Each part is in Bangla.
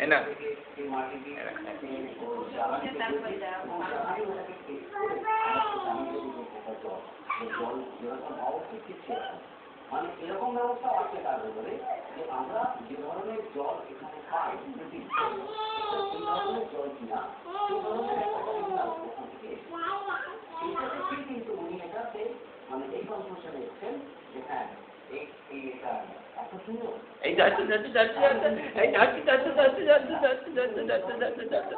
না মানে এরকম ব্যবস্থা আছে তার উপরে যে আমরা যে ধরনের জল এখানে পাই সেই ধরনের জল কিনা সেই ধরনের একটা সিগন্যাল ওখান থেকে এইটাতে ঠিক কিন্তু উনি এটাতে মানে এই কনফিউশনে এসছেন যে হ্যাঁ এটা এত সুন্দর এই যাচ্ছে যাচ্ছে যাচ্ছে যাচ্ছে এই যাচ্ছে যাচ্ছে যাচ্ছে যাচ্ছে যাচ্ছে যাচ্ছে যাচ্ছে যাচ্ছে যাচ্ছে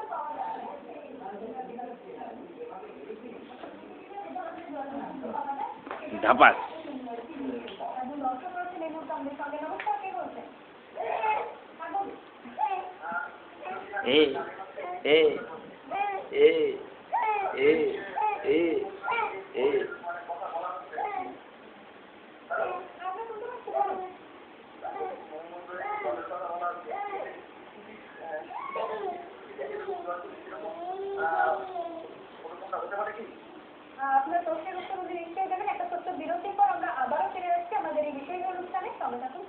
ধাপাস এ এ এ এ এ এ আপনার প্রশ্নের উত্তর উনি নিশ্চয়ই দেবেন। একটা ছোট্ট বিরতির পর আমরা আবারও ফিরে আসছি আমাদের এই বিশেষ অনুষ্ঠানে। সঙ্গে থাকুন।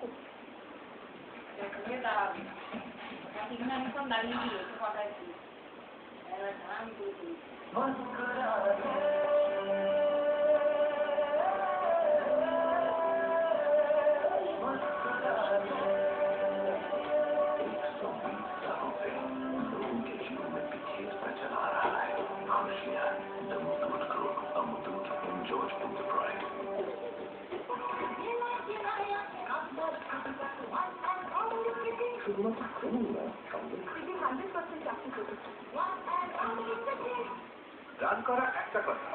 শুধুমাত্র শুনুন না সঙ্গে রান করা একটা কথা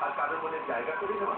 আর কারোর মনে জায়গা করে নেওয়া